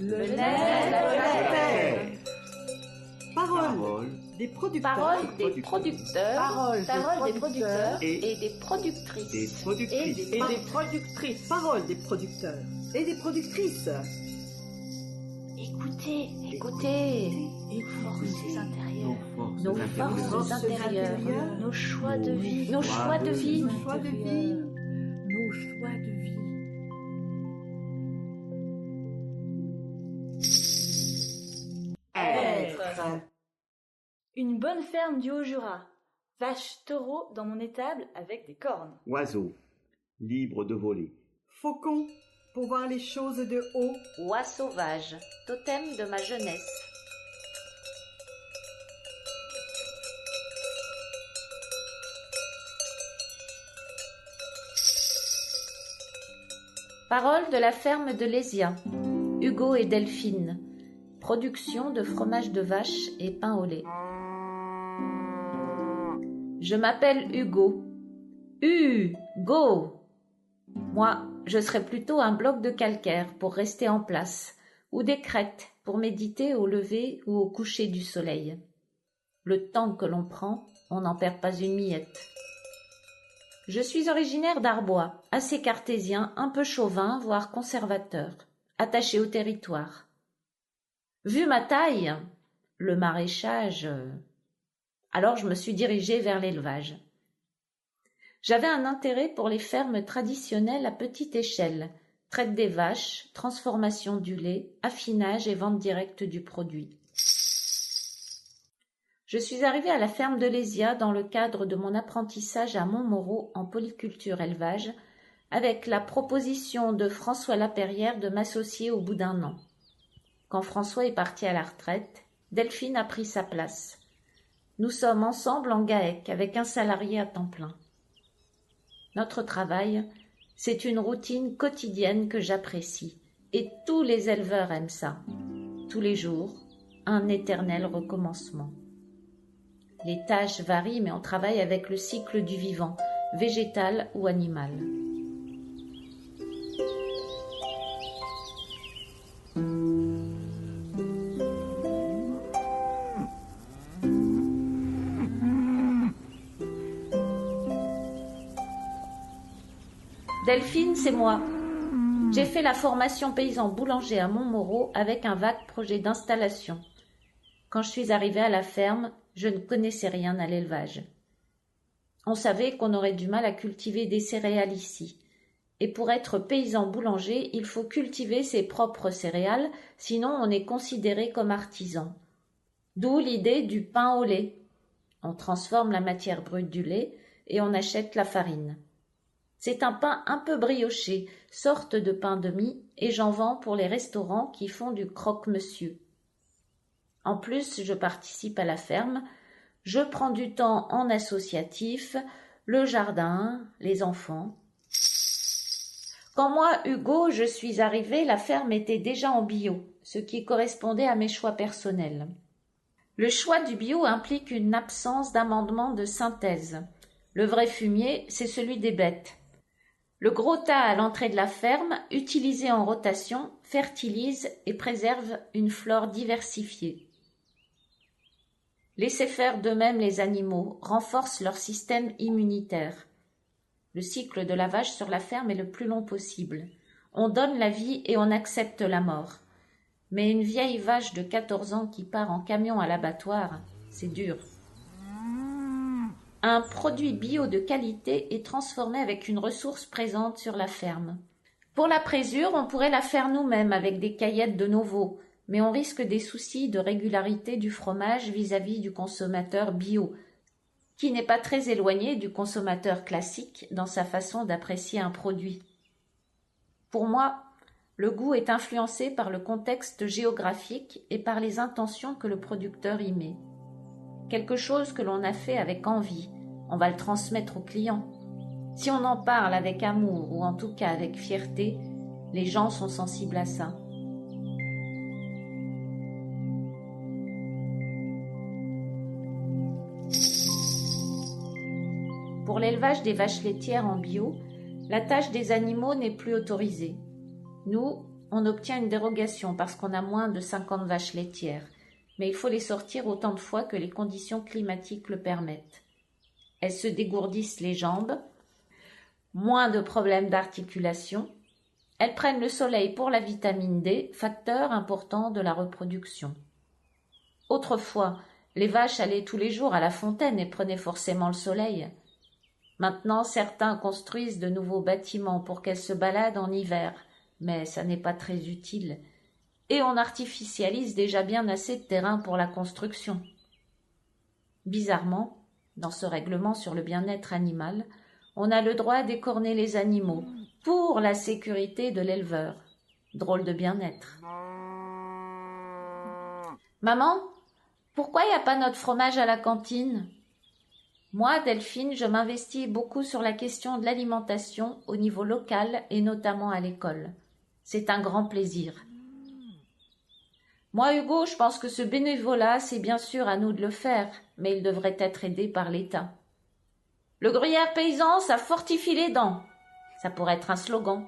Le lait, la terre. Parole des producteurs. Parole des producteurs. Parole des producteurs. Et des productrices. Des productrices. Et des productrices. Parole des producteurs. Et des productrices. Écoutez. Nos forces intérieures. Nos forces intérieures. Nos choix de vie. Nos choix de vie. Nos choix de vie. Nos choix de vie. Être. Une bonne ferme du Haut-Jura. Vaches, taureaux dans mon étable avec des cornes. Oiseau, libre de voler. Faucon, pour voir les choses de haut. Oie sauvage, totem de ma jeunesse. Parole de la ferme de Lésia. Hugo et Delphine. Production de fromage de vache et pain au lait. Je m'appelle Hugo. Hugo. Moi, je serais plutôt un bloc de calcaire pour rester en place, ou des crêtes pour méditer au lever ou au coucher du soleil. Le temps que l'on prend, on n'en perd pas une miette. Je suis originaire d'Arbois, assez cartésien, un peu chauvin, voire conservateur, attaché au territoire. Vu ma taille, le maraîchage, alors je me suis dirigée vers l'élevage. J'avais un intérêt pour les fermes traditionnelles à petite échelle, traite des vaches, transformation du lait, affinage et vente directe du produit. Je suis arrivée à la ferme de Lésia dans le cadre de mon apprentissage à Montmoreau en polyculture élevage, avec la proposition de François Laperrière de m'associer au bout d'un an. Quand François est parti à la retraite, Delphine a pris sa place. Nous sommes ensemble en GAEC avec un salarié à temps plein. Notre travail, c'est une routine quotidienne que j'apprécie, et tous les éleveurs aiment ça. Tous les jours, un éternel recommencement. Les tâches varient, mais on travaille avec le cycle du vivant, végétal ou animal. Delphine, c'est moi. J'ai fait la formation paysan boulanger à Montmoreau avec un vague projet d'installation. Quand je suis arrivée à la ferme, je ne connaissais rien à l'élevage. On savait qu'on aurait du mal à cultiver des céréales ici. Et pour être paysan boulanger, il faut cultiver ses propres céréales, sinon on est considéré comme artisan. D'où l'idée du pain au lait. On transforme la matière brute du lait et on achète la farine. C'est un pain un peu brioché, sorte de pain de mie, et j'en vends pour les restaurants qui font du croque-monsieur. En plus, je participe à la ferme, je prends du temps en associatif, le jardin, les enfants. Quand moi, Hugo, je suis arrivée, la ferme était déjà en bio, ce qui correspondait à mes choix personnels. Le choix du bio implique une absence d'amendement de synthèse. Le vrai fumier, c'est celui des bêtes. Le gros tas à l'entrée de la ferme, utilisé en rotation, fertilise et préserve une flore diversifiée. Laisser faire d'eux-mêmes les animaux renforce leur système immunitaire. Le cycle de la vache sur la ferme est le plus long possible. On donne la vie et on accepte la mort. Mais une vieille vache de 14 ans qui part en camion à l'abattoir, c'est dur. Un produit bio de qualité est transformé avec une ressource présente sur la ferme. Pour la présure, on pourrait la faire nous-mêmes avec des caillettes de nos veaux, mais on risque des soucis de régularité du fromage vis-à-vis du consommateur bio, qui n'est pas très éloigné du consommateur classique dans sa façon d'apprécier un produit. Pour moi, le goût est influencé par le contexte géographique et par les intentions que le producteur y met. Quelque chose que l'on a fait avec envie, on va le transmettre au client. Si on en parle avec amour ou en tout cas avec fierté, les gens sont sensibles à ça. Pour l'élevage des vaches laitières en bio, la tâche des animaux n'est plus autorisée. Nous, on obtient une dérogation parce qu'on a moins de 50 vaches laitières, mais il faut les sortir autant de fois que les conditions climatiques le permettent. Elles se dégourdissent les jambes, moins de problèmes d'articulation. Elles prennent le soleil pour la vitamine D, facteur important de la reproduction. Autrefois, les vaches allaient tous les jours à la fontaine et prenaient forcément le soleil. Maintenant, certains construisent de nouveaux bâtiments pour qu'elles se baladent en hiver, mais ça n'est pas très utile. Et on artificialise déjà bien assez de terrain pour la construction. Bizarrement, dans ce règlement sur le bien-être animal, on a le droit d'écorner les animaux pour la sécurité de l'éleveur. Drôle de bien-être. Maman, pourquoi il n'y a pas notre fromage à la cantine? Moi, Delphine, je m'investis beaucoup sur la question de l'alimentation au niveau local et notamment à l'école. C'est un grand plaisir. Moi, Hugo, je pense que ce bénévolat, c'est bien sûr à nous de le faire, mais il devrait être aidé par l'État. Le gruyère paysan, ça fortifie les dents. Ça pourrait être un slogan.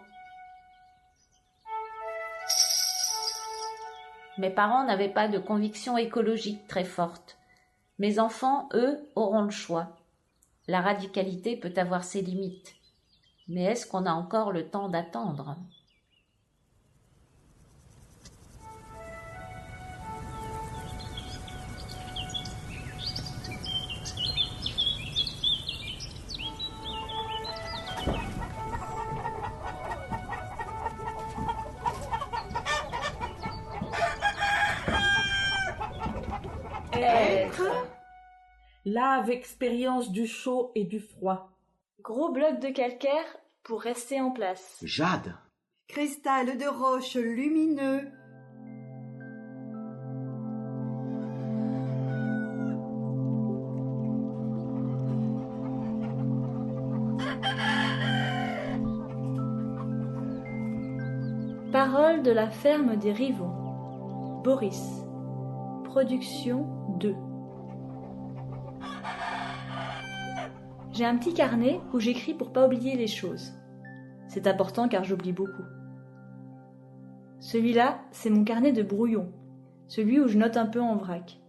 Mes parents n'avaient pas de conviction écologique très forte. Mes enfants, eux, auront le choix. La radicalité peut avoir ses limites. Mais est-ce qu'on a encore le temps d'attendre ? Être. Lave expérience du chaud et du froid. Gros bloc de calcaire pour rester en place. Jade. Cristal de roche lumineux. Parole de la ferme des Rivaux. Boris. Production 2. J'ai un petit carnet où j'écris pour pas oublier les choses. C'est important car j'oublie beaucoup. Celui-là, c'est mon carnet de brouillon, celui où je note un peu en vrac.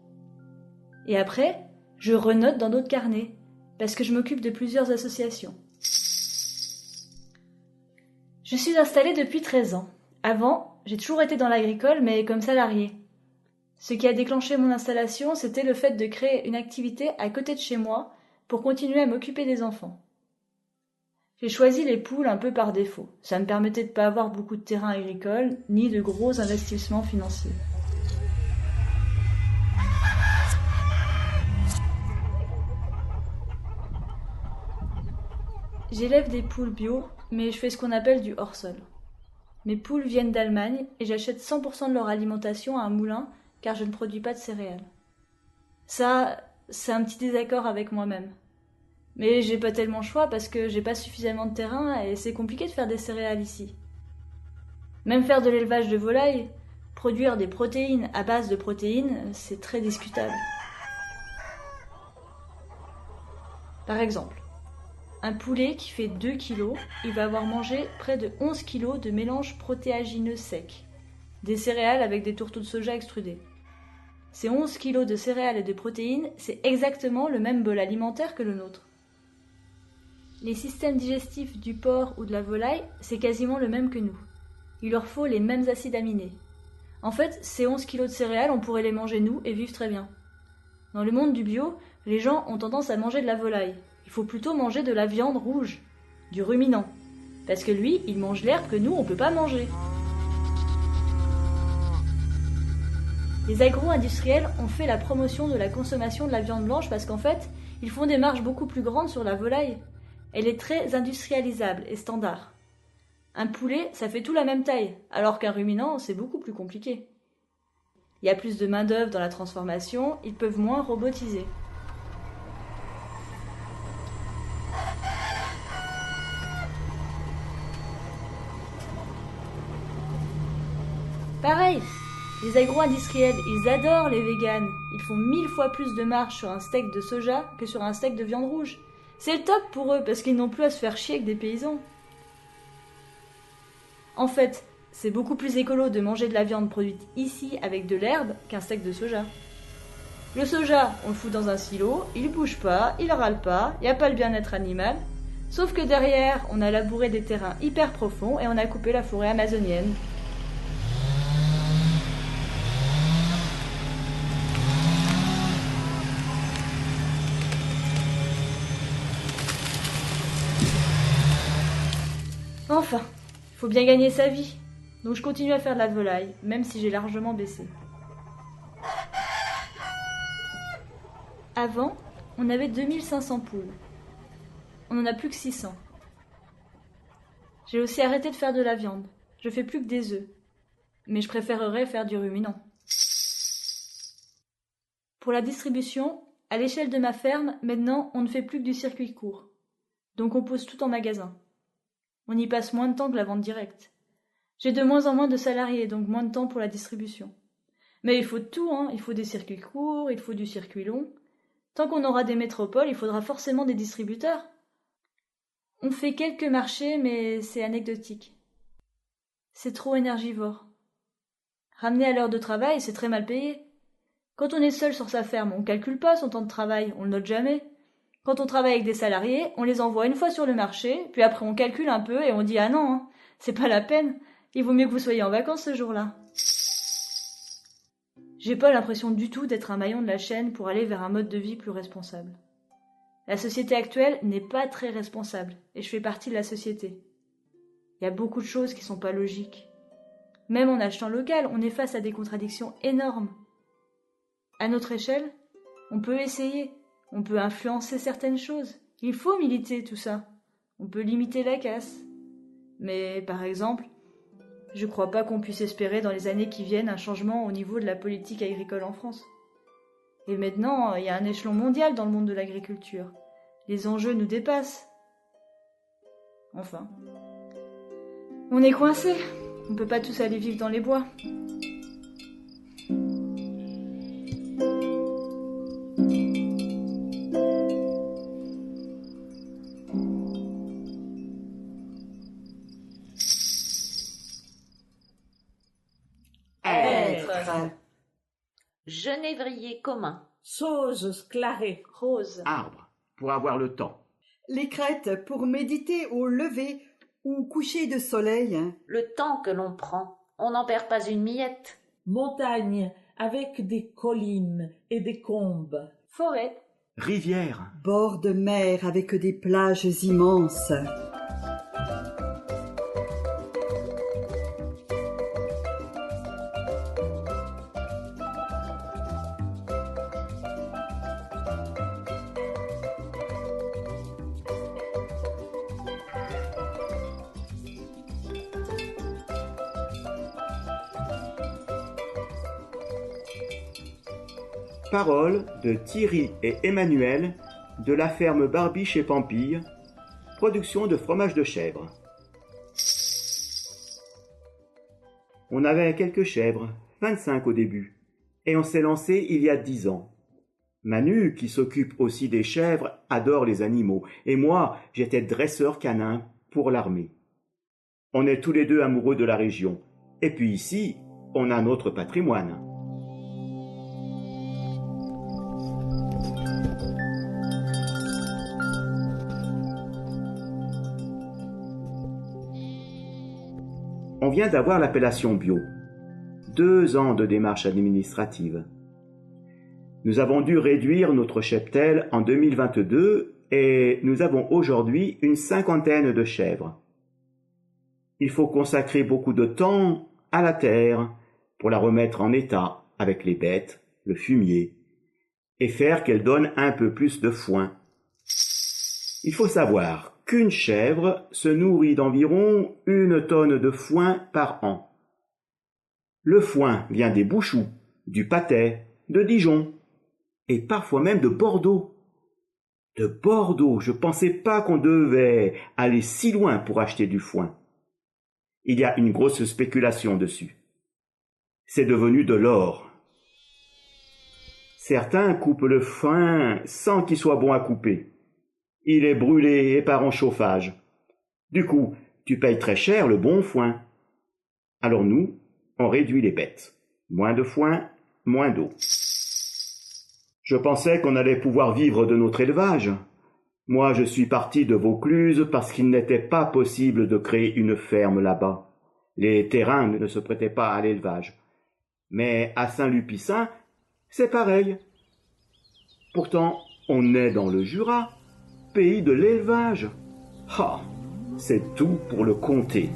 Et après, je renote dans d'autres carnets, parce que je m'occupe de plusieurs associations. Je suis installée depuis 13 ans. Avant, j'ai toujours été dans l'agricole, mais comme salariée. Ce qui a déclenché mon installation, c'était le fait de créer une activité à côté de chez moi pour continuer à m'occuper des enfants. J'ai choisi les poules un peu par défaut. Ça me permettait de ne pas avoir beaucoup de terrain agricole, ni de gros investissements financiers. J'élève des poules bio, mais je fais ce qu'on appelle du hors-sol. Mes poules viennent d'Allemagne et j'achète 100% de leur alimentation à un moulin car je ne produis pas de céréales. Ça, c'est un petit désaccord avec moi-même. Mais j'ai pas tellement le choix parce que j'ai pas suffisamment de terrain et c'est compliqué de faire des céréales ici. Même faire de l'élevage de volailles, produire des protéines à base de protéines, c'est très discutable. Par exemple, un poulet qui fait 2 kg, il va avoir mangé près de 11 kg de mélange protéagineux sec, des céréales avec des tourteaux de soja extrudés. Ces 11 kg de céréales et de protéines, c'est exactement le même bol alimentaire que le nôtre. Les systèmes digestifs du porc ou de la volaille, c'est quasiment le même que nous. Il leur faut les mêmes acides aminés. En fait, ces 11 kg de céréales, on pourrait les manger nous et vivre très bien. Dans le monde du bio, les gens ont tendance à manger de la volaille. Il faut plutôt manger de la viande rouge, du ruminant. Parce que lui, il mange l'herbe que nous, on ne peut pas manger. Les agro-industriels ont fait la promotion de la consommation de la viande blanche parce qu'en fait, ils font des marges beaucoup plus grandes sur la volaille. Elle est très industrialisable et standard. Un poulet, ça fait tout la même taille, alors qu'un ruminant, c'est beaucoup plus compliqué. Il y a plus de main-d'œuvre dans la transformation, ils peuvent moins robotiser. Pareil, les agro-industriels, ils adorent les véganes. Ils font 1000 fois plus de marge sur un steak de soja que sur un steak de viande rouge. C'est le top pour eux, parce qu'ils n'ont plus à se faire chier avec des paysans. En fait, C'est beaucoup plus écolo de manger de la viande produite ici avec de l'herbe qu'un steak de soja. Le soja, on le fout dans un silo, il bouge pas, il râle pas, y a pas le bien-être animal. Sauf que derrière, on a labouré des terrains hyper profonds et on a coupé la forêt amazonienne. Enfin, il faut bien gagner sa vie. Donc je continue à faire de la volaille, même si j'ai largement baissé. Avant, on avait 2500 poules. On n'en a plus que 600. J'ai aussi arrêté de faire de la viande. Je fais plus que des œufs. Mais je préférerais faire du ruminant. Pour la distribution, à l'échelle de ma ferme, maintenant, on ne fait plus que du circuit court. Donc on pose tout en magasin. On y passe moins de temps que la vente directe. J'ai de moins en moins de salariés, donc moins de temps pour la distribution. Mais il faut de tout, hein. Il faut des circuits courts, il faut du circuit long. Tant qu'on aura des métropoles, il faudra forcément des distributeurs. On fait quelques marchés, mais c'est anecdotique. C'est trop énergivore. Ramené à l'heure de travail, c'est très mal payé. Quand on est seul sur sa ferme, on calcule pas son temps de travail, on le note jamais. Quand on travaille avec des salariés, on les envoie une fois sur le marché, puis après on calcule un peu et on dit « Ah non, hein, c'est pas la peine, il vaut mieux que vous soyez en vacances ce jour-là. » J'ai pas l'impression du tout d'être un maillon de la chaîne pour aller vers un mode de vie plus responsable. La société actuelle n'est pas très responsable, et je fais partie de la société. Il y a beaucoup de choses qui sont pas logiques. Même en achetant local, on est face à des contradictions énormes. À notre échelle, on peut essayer, on peut influencer certaines choses. Il faut militer tout ça. On peut limiter la casse. Mais, par exemple, je crois pas qu'on puisse espérer dans les années qui viennent un changement au niveau de la politique agricole en France. Et maintenant, il y a un échelon mondial dans le monde de l'agriculture. Les enjeux nous dépassent. Enfin, on est coincés. On peut pas tous aller vivre dans les bois. Genévrier commun. Sauge sclarée. Rose. Arbre, pour avoir le temps. Les crêtes pour méditer au lever ou coucher de soleil. Le temps que l'on prend, on n'en perd pas une miette. Montagne avec des collines et des combes. Forêt. Rivière. Bord de mer avec des plages immenses. Paroles de Thierry et Emmanuel de la ferme Barbie chez Pampille, production de fromage de chèvre. On avait quelques chèvres, 25 au début, et on s'est lancé il y a 10 ans. Manu, qui s'occupe aussi des chèvres, adore les animaux, et moi, j'étais dresseur canin pour l'armée. On est tous les deux amoureux de la région, et puis ici, on a notre patrimoine. On vient d'avoir l'appellation bio. 2 ans de démarche administrative. Nous avons dû réduire notre cheptel en 2022 et nous avons aujourd'hui une 50aine de chèvres. Il faut consacrer beaucoup de temps à la terre pour la remettre en état avec les bêtes, le fumier, et faire qu'elle donne un peu plus de foin. Il faut savoir qu'une chèvre se nourrit d'environ 1 tonne de foin par an. Le foin vient des Bouchoux, du Patay, de Dijon, et parfois même de Bordeaux. De Bordeaux, je pensais pas qu'on devait aller si loin pour acheter du foin. Il y a une grosse spéculation dessus. C'est devenu de l'or. Certains coupent le foin sans qu'il soit bon à couper. Il est brûlé et part en chauffage. Du coup, tu payes très cher le bon foin. Alors nous, on réduit les bêtes. Moins de foin, moins d'eau. Je pensais qu'on allait pouvoir vivre de notre élevage. Moi, je suis parti de Vaucluse parce qu'il n'était pas possible de créer une ferme là-bas. Les terrains ne se prêtaient pas à l'élevage. Mais à Saint-Lupicin, c'est pareil. Pourtant, on est dans le Jura, pays de l'élevage. Ah, c'est tout pour le comté.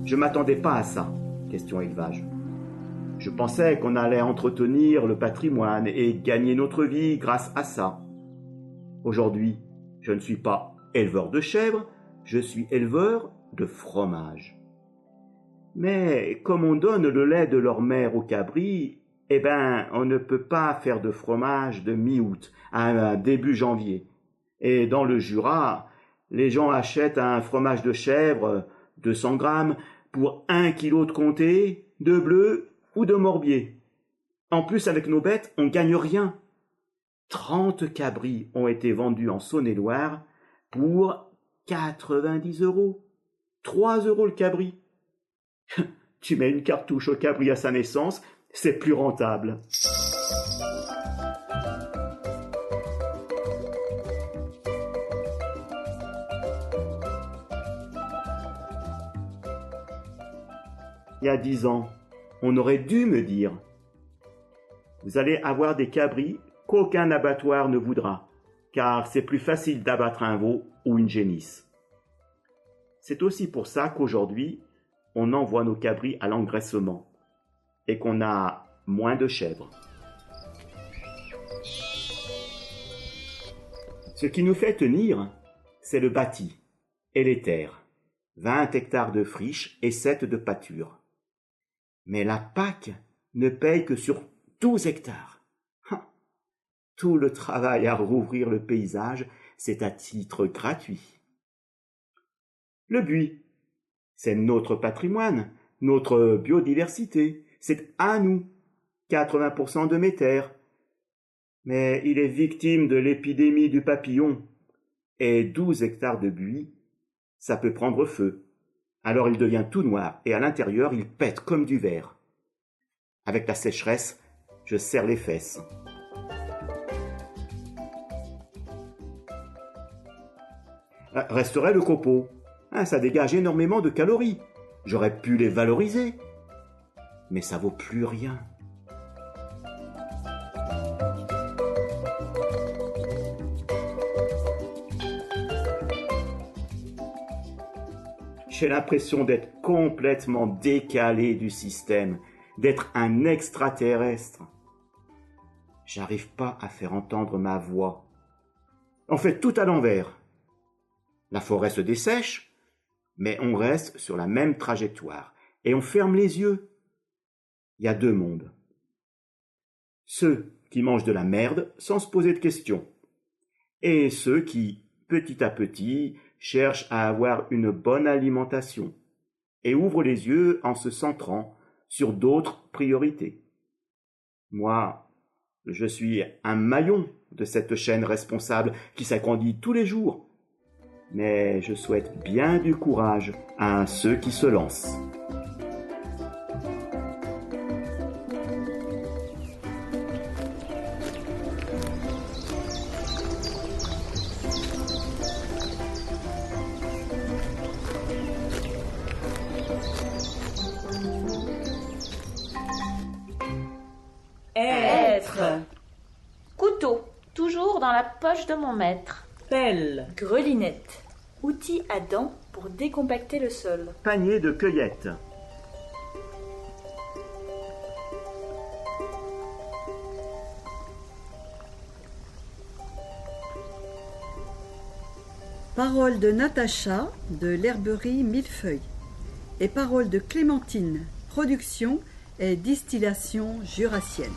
Je m'attendais pas à ça, question élevage. Je pensais qu'on allait entretenir le patrimoine et gagner notre vie grâce à ça. Aujourd'hui, je ne suis pas éleveur de chèvres, je suis éleveur de fromage. Mais comme on donne le lait de leur mère aux cabris, on ne peut pas faire de fromage de mi-août à début janvier. Et dans le Jura, les gens achètent un fromage de chèvre, 200 grammes, pour 1 kilo de comté, de bleu ou de morbier. En plus, avec nos bêtes, on gagne rien. 30 cabris ont été vendus en Saône-et-Loire pour 90 €. 3 € le cabri. Tu mets une cartouche au cabri à sa naissance, c'est plus rentable. Il y a 10 ans, on aurait dû me dire « Vous allez avoir des cabris qu'aucun abattoir ne voudra, car c'est plus facile d'abattre un veau ou une génisse. » C'est aussi pour ça qu'aujourd'hui, on envoie nos cabris à l'engraissement et qu'on a moins de chèvres. Ce qui nous fait tenir, c'est le bâti et les terres, 20 hectares de friches et 7 de pâture. Mais la PAC ne paye que sur 12 hectares. Tout le travail à rouvrir le paysage, c'est à titre gratuit. Le buis, c'est notre patrimoine, notre biodiversité, c'est à nous, 80% de mes terres. Mais il est victime de l'épidémie du papillon, et 12 hectares de buis, ça peut prendre feu. Alors il devient tout noir, et à l'intérieur, il pète comme du verre. Avec la sécheresse, je serre les fesses. Resterait le copeau. Ça dégage énormément de calories. J'aurais pu les valoriser. Mais ça vaut plus rien. J'ai l'impression d'être complètement décalé du système, d'être un extraterrestre. J'arrive pas à faire entendre ma voix. On fait tout à l'envers. La forêt se dessèche, mais on reste sur la même trajectoire et on ferme les yeux. Il y a deux mondes. Ceux qui mangent de la merde sans se poser de questions, et ceux qui, petit à petit, cherchent à avoir une bonne alimentation et ouvrent les yeux en se centrant sur d'autres priorités. Moi, je suis un maillon de cette chaîne responsable qui s'agrandit tous les jours. Mais je souhaite bien du courage à ceux qui se lancent. Être. Couteau, toujours dans la poche de mon maître. Pelle. Grelinette. Outil à dents pour décompacter le sol. Panier de cueillette. Paroles de Natacha de l'herberie Millefeuille et paroles de Clémentine, production et distillation jurassienne.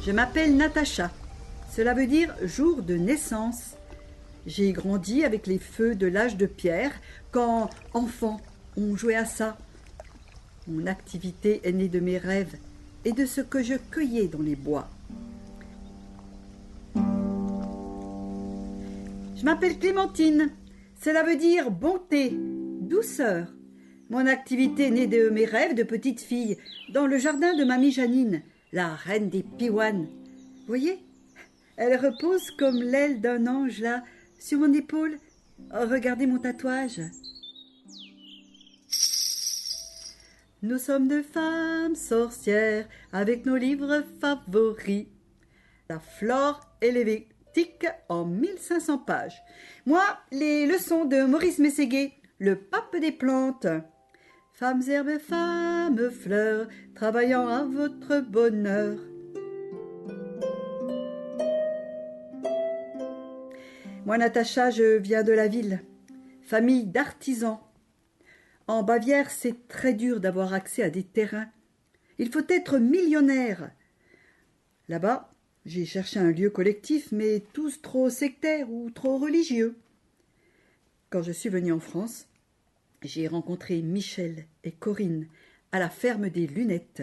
Je m'appelle Natacha. Cela veut dire jour de naissance. J'ai grandi avec les feux de l'âge de pierre. Quand, enfant, on jouait à ça. Mon activité est née de mes rêves. et de ce que je cueillais dans les bois. Je m'appelle Clémentine. Cela veut dire bonté, douceur. Mon activité née de mes rêves de petite fille dans le jardin de mamie Janine, la reine des piouanes. Voyez, elle repose comme l'aile d'un ange là, sur mon épaule. Oh, regardez mon tatouage. Nous sommes deux femmes sorcières avec nos livres favoris. La flore et l'hévétique en 1500 pages. Moi, les leçons de Maurice Mességuet, le pape des plantes. Femmes herbes, femmes fleurs, travaillant à votre bonheur. Moi, Natacha, je viens de la ville, famille d'artisans. En Bavière, c'est très dur d'avoir accès à des terrains. Il faut être millionnaire. Là-bas, j'ai cherché un lieu collectif, mais tous trop sectaires ou trop religieux. Quand je suis venue en France, j'ai rencontré Michel et Corinne à la ferme des Lunettes.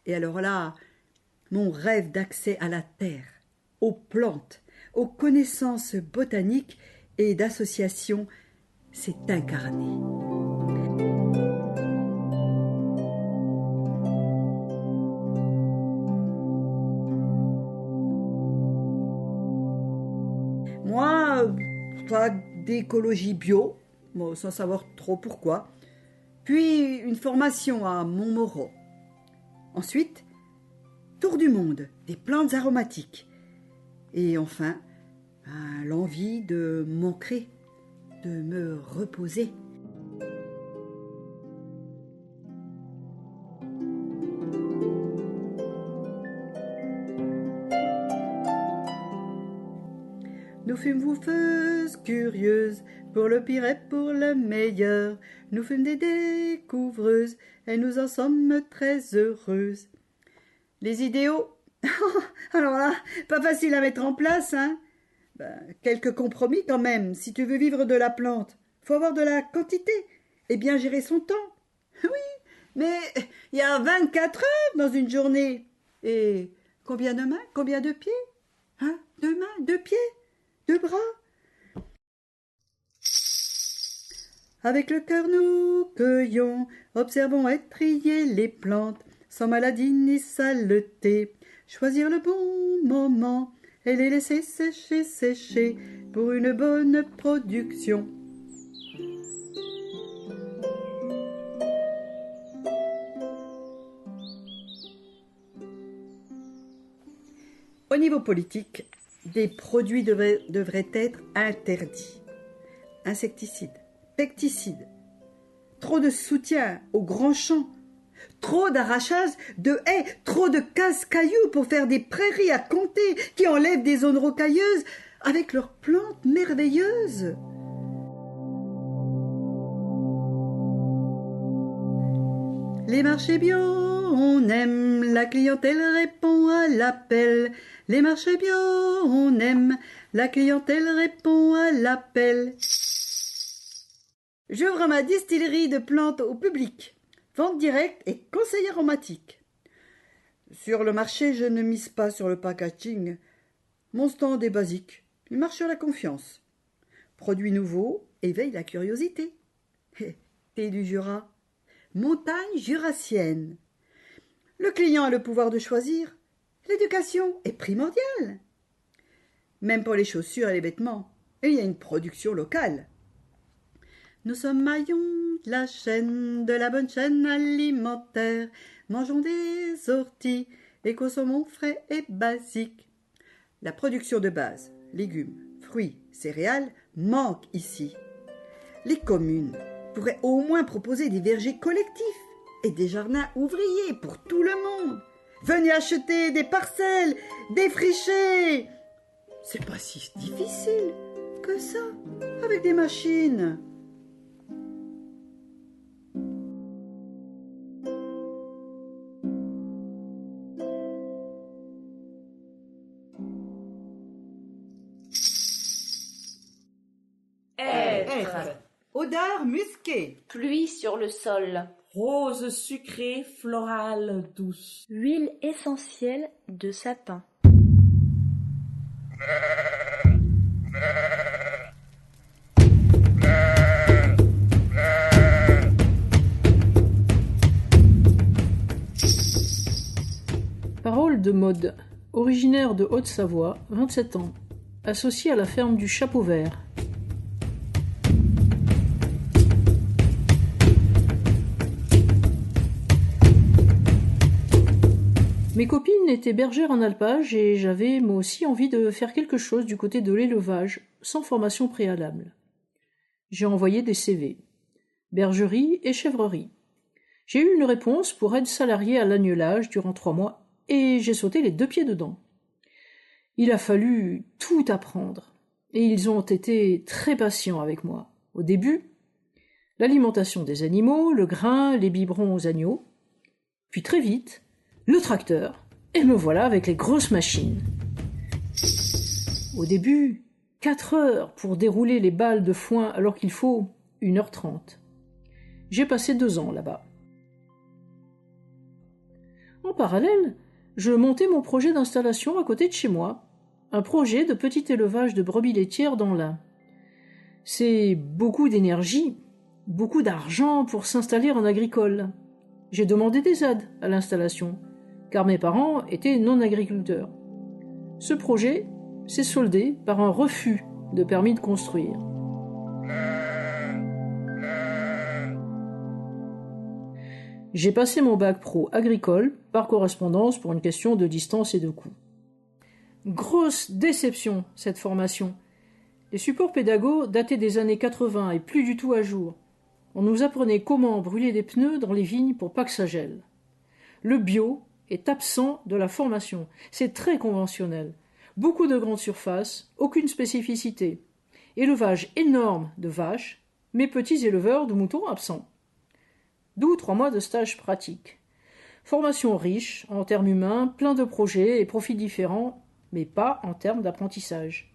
Et alors là, mon rêve d'accès à la terre, aux plantes, aux connaissances botaniques et d'associations s'est incarné. Moi, pas d'écologie bio, bon, sans savoir trop pourquoi. Puis une formation à Montmoreau. Ensuite, tour du monde, des plantes aromatiques. Et enfin, l'envie de m'ancrer, de me reposer. Nous fûmes bouffeuses, curieuses, pour le pire et pour le meilleur. Nous fûmes des découvreuses, et nous en sommes très heureuses. Les idéaux, alors là, pas facile à mettre en place, hein. Quelques compromis quand même, si tu veux vivre de la plante. Faut avoir de la quantité, et bien gérer son temps. Oui, mais il y a 24 heures dans une journée. Et combien de mains, combien de pieds? Hein? 2 mains, 2 pieds? 2 bras. Avec le cœur nous cueillons, observons et trier les plantes, sans maladie ni saleté, choisir le bon moment et les laisser sécher pour une bonne production. Au niveau politique, des produits devraient être interdits. Insecticides, pesticides, trop de soutien aux grands champs, trop d'arrachage de haies, trop de casse-cailloux pour faire des prairies à compter qui enlèvent des zones rocailleuses avec leurs plantes merveilleuses. Les marchés bio, on aime, la clientèle répond à l'appel. Les marchés bio, on aime, la clientèle répond à l'appel. J'ouvre ma distillerie de plantes au public, vente directe et conseil aromatique. Sur le marché, je ne mise pas sur le packaging. Mon stand est basique, il marche sur la confiance. Produits nouveaux éveillent la curiosité. Thé du Jura, montagne jurassienne. Le client a le pouvoir de choisir. L'éducation est primordiale. Même pour les chaussures et les vêtements, il y a une production locale. Nous sommes maillons de la chaîne, de la bonne chaîne alimentaire. Mangeons des orties et consommons frais et basiques. La production de base, légumes, fruits, céréales, manque ici. Les communes pourraient au moins proposer des vergers collectifs et des jardins ouvriers pour tout le monde. Venez acheter des parcelles, défricher. C'est pas si difficile que ça, avec des machines. Être. Odeur musquée. Pluie sur le sol. rose sucrée, florale, douce. Huile essentielle de sapin. Parole de Maude, originaire de Haute-Savoie, 27 ans, associée à la ferme du Chapeau Vert. Mes copines étaient bergères en alpage et j'avais moi aussi envie de faire quelque chose du côté de l'élevage, sans formation préalable. J'ai envoyé des CV. Bergerie et chèvrerie. J'ai eu une réponse pour aide salariée à l'agnelage durant 3 mois et j'ai sauté les 2 pieds dedans. Il a fallu tout apprendre et ils ont été très patients avec moi. Au début, l'alimentation des animaux, le grain, les biberons aux agneaux, puis très vite, le tracteur, et me voilà avec les grosses machines. Au début, 4 heures pour dérouler les balles de foin alors qu'il faut 1h30. J'ai passé 2 ans là-bas. En parallèle, je montais mon projet d'installation à côté de chez moi, un projet de petit élevage de brebis laitières dans l'Ain. C'est beaucoup d'énergie, beaucoup d'argent pour s'installer en agricole. J'ai demandé des aides à l'installation, car mes parents étaient non-agriculteurs. Ce projet s'est soldé par un refus de permis de construire. J'ai passé mon bac pro agricole par correspondance pour une question de distance et de coût. Grosse déception, cette formation. Les supports pédagogues dataient des années 80 et plus du tout à jour. On nous apprenait comment brûler des pneus dans les vignes pour pas que ça gèle. Le bio est absent de la formation. C'est très conventionnel. Beaucoup de grandes surfaces, aucune spécificité. Élevage énorme de vaches, mais petits éleveurs de moutons absents. D'où 3 mois de stage pratique. Formation riche en termes humains, plein de projets et profils différents, mais pas en termes d'apprentissage.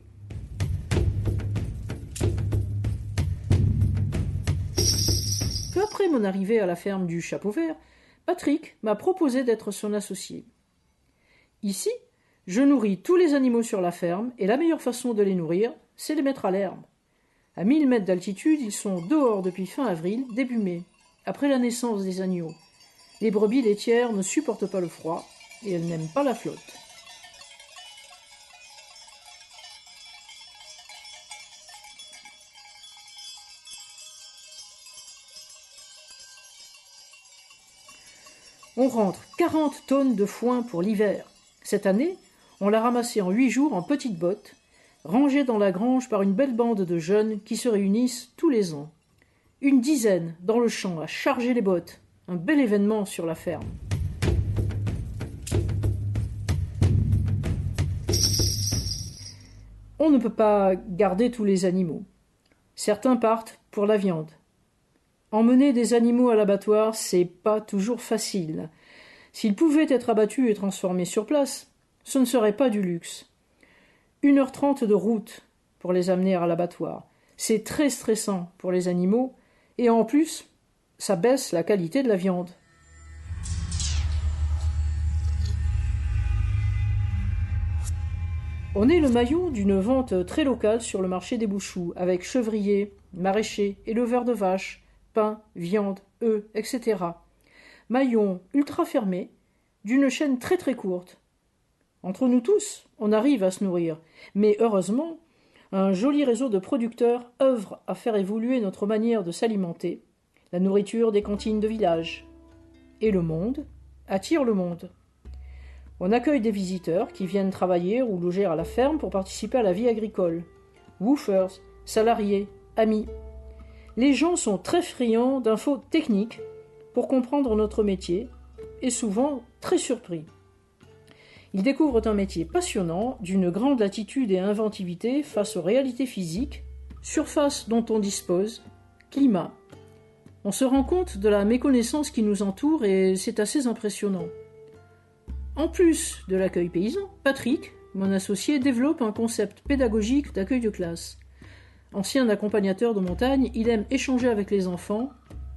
Peu après mon arrivée à la ferme du Chapeau Vert, Patrick m'a proposé d'être son associé. Ici, je nourris tous les animaux sur la ferme et la meilleure façon de les nourrir, c'est les mettre à l'herbe. À 1000 mètres d'altitude, ils sont dehors depuis fin avril, début mai, après la naissance des agneaux. Les brebis laitières ne supportent pas le froid et elles n'aiment pas la flotte. On rentre 40 tonnes de foin pour l'hiver. Cette année, on l'a ramassé en 8 jours en petites bottes, rangées dans la grange par une belle bande de jeunes qui se réunissent tous les ans. Une dizaine dans le champ à charger les bottes. Un bel événement sur la ferme. On ne peut pas garder tous les animaux. Certains partent pour la viande. Emmener des animaux à l'abattoir, c'est pas toujours facile. S'ils pouvaient être abattus et transformés sur place, ce ne serait pas du luxe. 1h30 de route pour les amener à l'abattoir. C'est très stressant pour les animaux et en plus, ça baisse la qualité de la viande. On est le maillon d'une vente très locale sur le marché des Bouchoux, avec chevriers, maraîchers, éleveurs de vaches, pain, viande, œufs, etc. Maillon ultra fermé, d'une chaîne très très courte. Entre nous tous, on arrive à se nourrir, mais heureusement, un joli réseau de producteurs œuvre à faire évoluer notre manière de s'alimenter, la nourriture des cantines de village. Et le monde attire le monde. On accueille des visiteurs qui viennent travailler ou loger à la ferme pour participer à la vie agricole. Woofers, salariés, amis. Les gens sont très friands d'infos techniques pour comprendre notre métier et souvent très surpris. Ils découvrent un métier passionnant, d'une grande latitude et inventivité face aux réalités physiques, surface dont on dispose, climat. On se rend compte de la méconnaissance qui nous entoure et c'est assez impressionnant. En plus de l'accueil paysan, Patrick, mon associé, développe un concept pédagogique d'accueil de classe. Ancien accompagnateur de montagne, il aime échanger avec les enfants,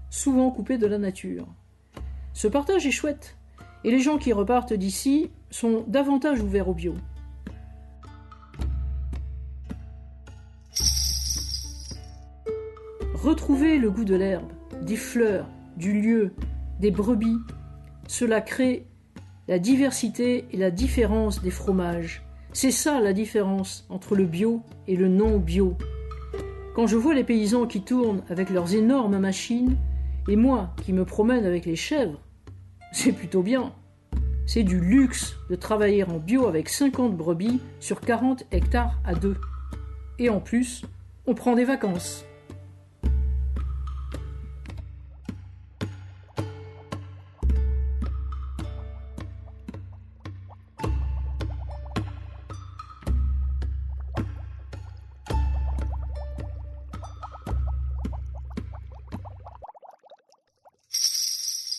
souvent coupés de la nature. Ce partage est chouette, et les gens qui repartent d'ici sont davantage ouverts au bio. Retrouver le goût de l'herbe, des fleurs, du lieu, des brebis, cela crée la diversité et la différence des fromages. C'est ça la différence entre le bio et le non-bio. Quand je vois les paysans qui tournent avec leurs énormes machines, et moi qui me promène avec les chèvres, c'est plutôt bien. C'est du luxe de travailler en bio avec 50 brebis sur 40 hectares à 2. Et en plus, on prend des vacances.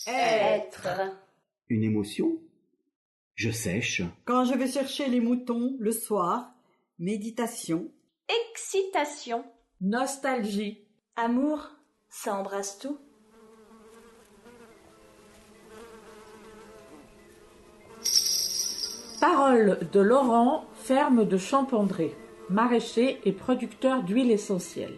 Être. Une émotion? Je sèche. Quand je vais chercher les moutons le soir, méditation. Excitation. Nostalgie. Amour, ça embrasse tout. Parole de Laurent, ferme de Champandré, maraîcher et producteur d'huile essentielle.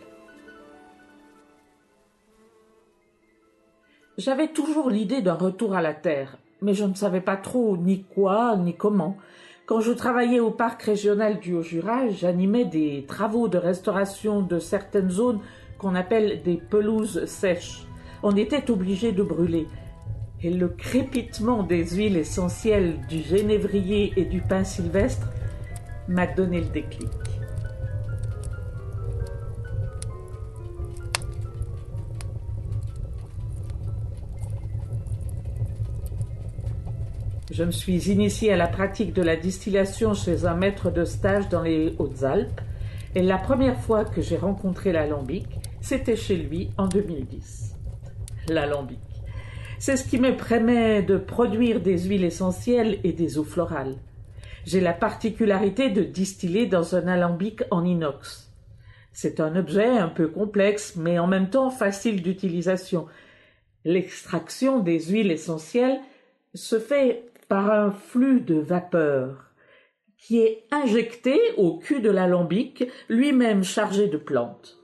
J'avais toujours l'idée d'un retour à la terre, mais je ne savais pas trop ni quoi ni comment. Quand je travaillais au parc régional du Haut-Jura, j'animais des travaux de restauration de certaines zones qu'on appelle des pelouses sèches. On était obligé de brûler. Et le crépitement des huiles essentielles, du genévrier et du pin sylvestre m'a donné le déclic. Je me suis initiée à la pratique de la distillation chez un maître de stage dans les Hautes-Alpes et la première fois que j'ai rencontré l'alambic, c'était chez lui en 2010. L'alambic. C'est ce qui me permet de produire des huiles essentielles et des eaux florales. J'ai la particularité de distiller dans un alambic en inox. C'est un objet un peu complexe, mais en même temps facile d'utilisation. L'extraction des huiles essentielles se fait par un flux de vapeur qui est injecté au cul de l'alambic, lui-même chargé de plantes.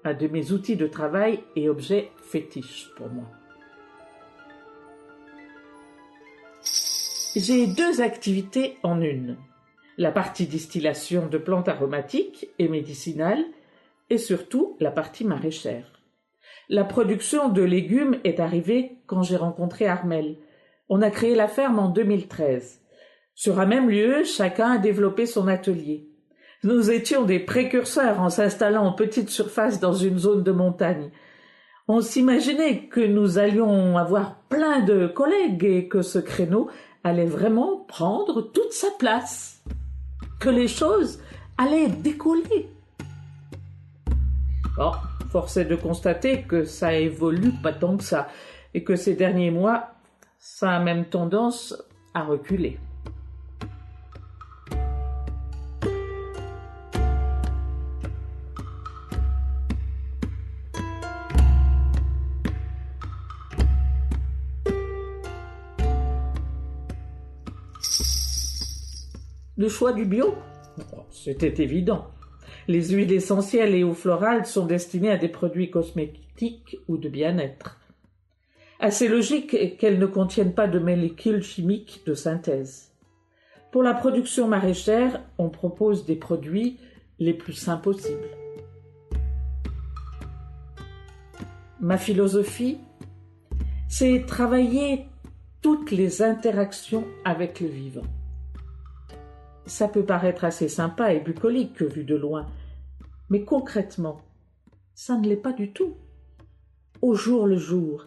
Un de mes outils de travail et objet fétiche pour moi. J'ai deux activités en une. La partie distillation de plantes aromatiques et médicinales et surtout la partie maraîchère. La production de légumes est arrivée quand j'ai rencontré Armel. On a créé la ferme en 2013. Sur un même lieu, chacun a développé son atelier. Nous étions des précurseurs en s'installant en petite surface dans une zone de montagne. On s'imaginait que nous allions avoir plein de collègues et que ce créneau allait vraiment prendre toute sa place, que les choses allaient décoller. Bon, force est de constater que ça évolue pas tant que ça, et que ces derniers mois, ça a même tendance à reculer. Le choix du bio? C'était évident. Les huiles essentielles et eaux florales sont destinées à des produits cosmétiques ou de bien-être. Assez logique qu'elles ne contiennent pas de molécules chimiques de synthèse. Pour la production maraîchère, on propose des produits les plus sains possibles. Ma philosophie, c'est travailler toutes les interactions avec le vivant. Ça peut paraître assez sympa et bucolique vu de loin, mais concrètement, ça ne l'est pas du tout. Au jour le jour,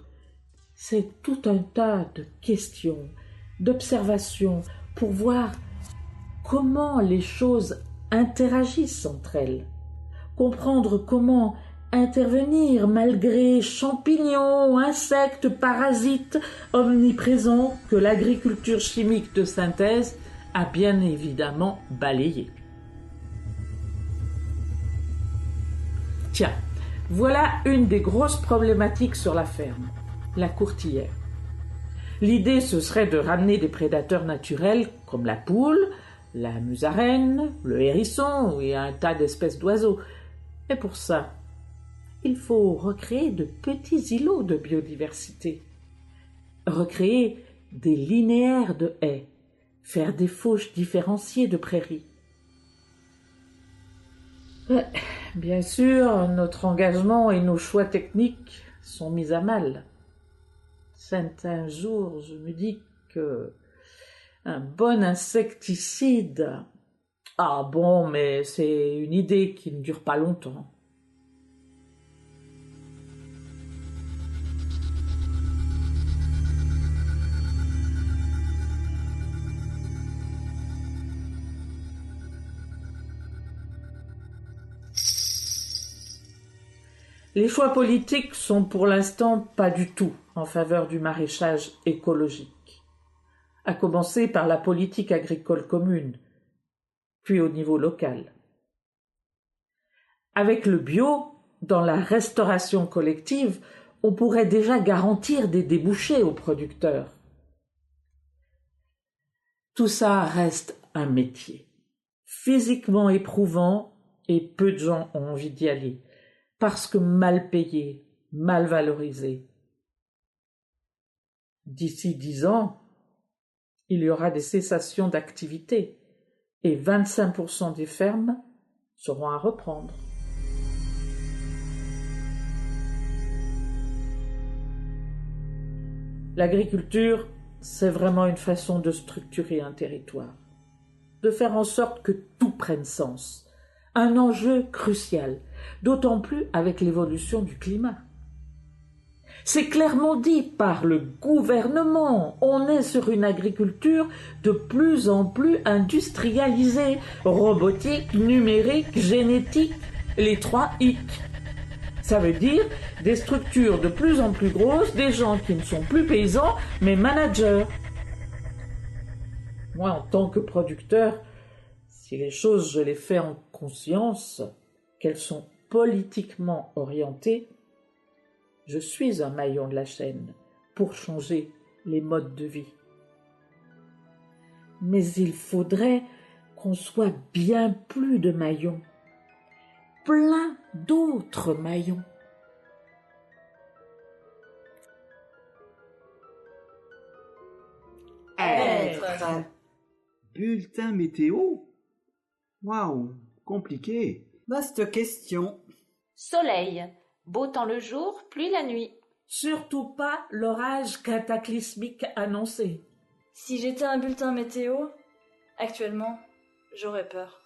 c'est tout un tas de questions, d'observations pour voir comment les choses interagissent entre elles, comprendre comment intervenir malgré champignons, insectes, parasites omniprésents que l'agriculture chimique de synthèse a bien évidemment balayé. Tiens, Voilà une des grosses problématiques sur la ferme, la courtilière. L'idée, ce serait de ramener des prédateurs naturels comme la poule, la musaraigne, le hérisson et un tas d'espèces d'oiseaux. Et pour ça, il faut recréer de petits îlots de biodiversité, recréer des linéaires de haies, faire des fauches différenciées de prairies. Bien sûr, notre engagement et nos choix techniques sont mis à mal. Certains jours, je me dis que un bon insecticide... Ah bon, mais c'est une idée qui ne dure pas longtemps. Les choix politiques sont pour l'instant pas du tout en faveur du maraîchage écologique, à commencer par la politique agricole commune, puis au niveau local. Avec le bio, dans la restauration collective, on pourrait déjà garantir des débouchés aux producteurs. Tout ça reste un métier, physiquement éprouvant, et peu de gens ont envie d'y aller, parce que mal payé, mal valorisé. D'ici 10 ans, il y aura des cessations d'activité et 25% des fermes seront à reprendre. L'agriculture, c'est vraiment une façon de structurer un territoire, de faire en sorte que tout prenne sens. Un enjeu crucial, d'autant plus avec l'évolution du climat. C'est clairement dit par le gouvernement. On est sur une agriculture de plus en plus industrialisée, robotique, numérique, génétique, les 3 hic. Ça veut dire des structures de plus en plus grosses, des gens qui ne sont plus paysans, mais managers. Moi, en tant que producteur, si les choses, je les fais en conscience, qu'elles sont politiquement orientées, je suis un maillon de la chaîne pour changer les modes de vie. Mais il faudrait qu'on soit bien plus de maillons, plein d'autres maillons. Être. Bulletin météo? Waouh, compliqué. Vaste question. Soleil, beau temps le jour, pluie la nuit. Surtout pas l'orage cataclysmique annoncé. Si j'étais un bulletin météo, actuellement, j'aurais peur.